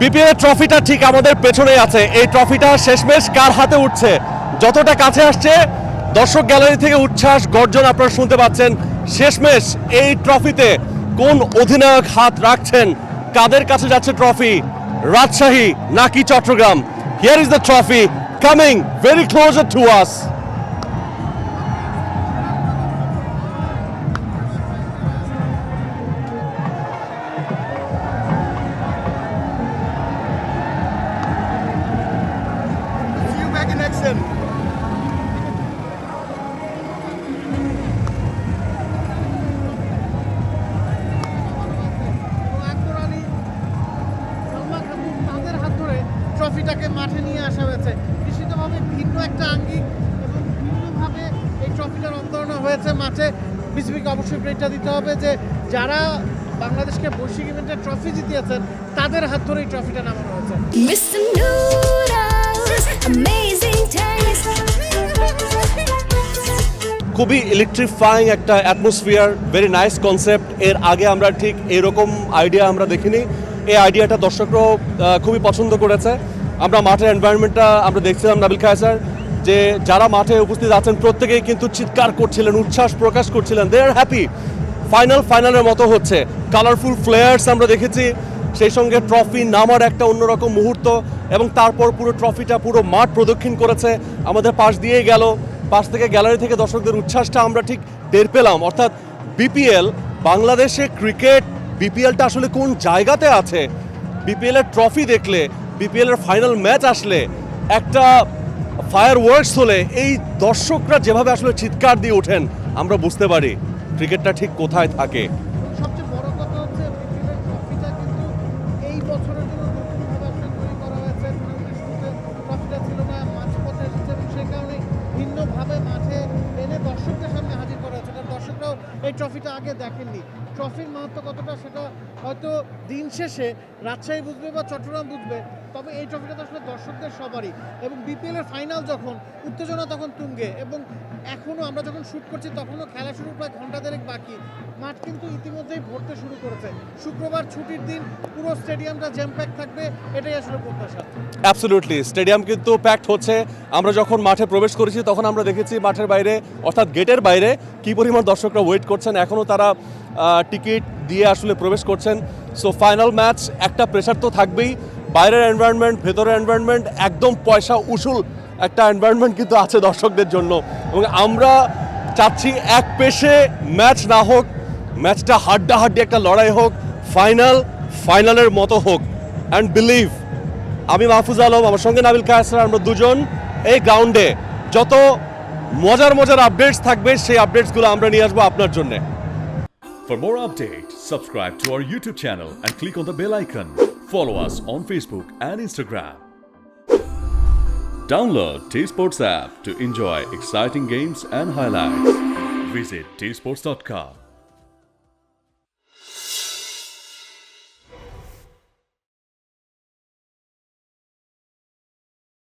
BPL ট্রফিটা ঠিক আমাদের পেছনেই আছে। এই ট্রফিটা শেষমেশ কার হাতে উঠছে, যতটা কাছে আসছে দর্শক গ্যালারি থেকে উচ্ছ্বাস গর্জন আপনারা শুনতে পাচ্ছেন। শেষমেশ এই ট্রফিতে কোন অধিনায়ক হাত রাখছেন, কাদের কাছে যাচ্ছে ট্রফি, রাজশাহী নাকি Chattogram? Here is the trophy coming very closer to us. See you back in action. Akbar Ali, Salma Khatun তাদের হাত ধরে ট্রফিটাকে মাঠে নিয়ে আসা হয়েছে। নিশ্চিতভাবে ভিন্ন একটা আঙ্গিক এবং ভিন্নভাবে এই ট্রফিটার অবতারণা হয়েছে মাঠে। বিসিবিকে অবশ্যই প্রেরটা দিতে হবে যে যারা বাংলাদেশকে বৈশ্বিক ইভেন্টে ট্রফি জিতিয়েছেন তাদের হাত ধরে এই ট্রফিটা নামানো হয়েছে। Mr. Noodles, amazing taste. খুবই ইলেকট্রিফাইং একটা অ্যাটমসফিয়ার, ভেরি নাইস কনসেপ্ট। এর আগে আমরা ঠিক এরকম আইডিয়া আমরা দেখিনি। এই আইডিয়াটা দর্শকরাও খুবই পছন্দ করেছে। আমরা মাঠের এনভায়রনমেন্টটা আমরা দেখছিলাম নাবিল খায় স্যার, যে যারা মাঠে উপস্থিত আছেন প্রত্যেকেই কিন্তু চিৎকার করছিলেন, উচ্ছ্বাস প্রকাশ করছিলেন, দে আর হ্যাপি। ফাইনালের মতো হচ্ছে, কালারফুল ফ্লেয়ার্স আমরা দেখেছি, সেই সঙ্গে ট্রফি নামার একটা অন্যরকম মুহূর্ত, এবং তারপর পুরো ট্রফিটা পুরো মাঠ প্রদক্ষিণ করেছে, আমাদের পাশ দিয়েই গেল। পাশ থেকে গ্যালারি থেকে দর্শকদের উচ্ছ্বাসটা আমরা ঠিক টের পেলাম। অর্থাৎ বিপিএল, বাংলাদেশে ক্রিকেট বিপিএলটা আসলে কোন জায়গাতে আছে, বিপিএলের ট্রফি দেখলে, বিপিএলের ফাইনাল ম্যাচ আসলে, একটা ফায়ার ওয়ার্কস হলে এই দর্শকরা যেভাবে আসলে চিৎকার দিয়ে ওঠেন, আমরা বুঝতে পারি ক্রিকেটটা ঠিক কোথায় থাকে। সবচেয়ে বড় কথা হচ্ছে বিপিএলের ট্রফিটা কিন্তু এই বছরের জন্য নতুনভাবে আসলে তৈরি করা হয়েছে। টুর্নামেন্টের শুরুতে ট্রফিটা ছিল না, মাঝপথে এসেছে এবং সেই কারণে ভিন্নভাবে মাঠে এনে দর্শকদের সামনে হাজির করা হয়েছে। কারণ দর্শকরাও এই ট্রফিটা আগে দেখেননি। ট্রফির মাহাত্ম কতটা সেটা হয়তো দিন শেষে রাজশাহী বুঝবে বা চট্টগ্রাম বুঝবে, তবে এই ট্রফিটা তো আসলে দর্শকদের সবারই। এবং বিপিএলের ফাইনাল যখন উত্তেজনা তখন তুঙ্গে, এবং এখনও আমরা যখন শ্যুট করছি তখনও খেলা শুরু প্রায় ঘন্টা দেড়েক বাকি। মাঠ কিন্তু ইতিমধ্যেই ভরতে শুরু করেছে। শুক্রবার ছুটির দিন, পুরো স্টেডিয়ামটা জ্যাম প্যাক থাকবে, এটাই আসলে প্রত্যাশা। অ্যাবসলিউটলি, স্টেডিয়াম কিন্তু প্যাকড হচ্ছে। আমরা যখন মাঠে প্রবেশ করেছি তখন আমরা দেখেছি মাঠের বাইরে, অর্থাৎ গেটের বাইরে কী পরিমাণ দর্শকরা ওয়েট করছেন, এখনও তারা টিকিট দিয়ে আসলে প্রবেশ করছেন। সো ফাইনাল ম্যাচ, একটা প্রেশার তো থাকবেই, বাইরের এনভায়রনমেন্ট, ভেতরের এনভায়রনমেন্ট, একদম পয়সা উসুল একটা এনভায়রনমেন্ট কিন্তু আছে দর্শকদের জন্য। এবং আমরা চাচ্ছি এক পেশে ম্যাচ না হোক, ম্যাচটা হাড্ডাহাড্ডি একটা লড়াই হোক, ফাইনালের মতো হোক। অ্যান্ড বিলিভ, আমি মাহফুজ আলম, আমার সঙ্গে নাবিল কায়সার, আমরা দুজন এই গ্রাউন্ডে যত মজার আপডেটস থাকবে সেই আপডেটসগুলো আমরা নিয়ে আসবো আপনার জন্য। For more updates, subscribe to our YouTube channel and click on the bell icon. Follow us on Facebook and Instagram. Download T-Sports app to enjoy exciting games and highlights. Visit tsports.com.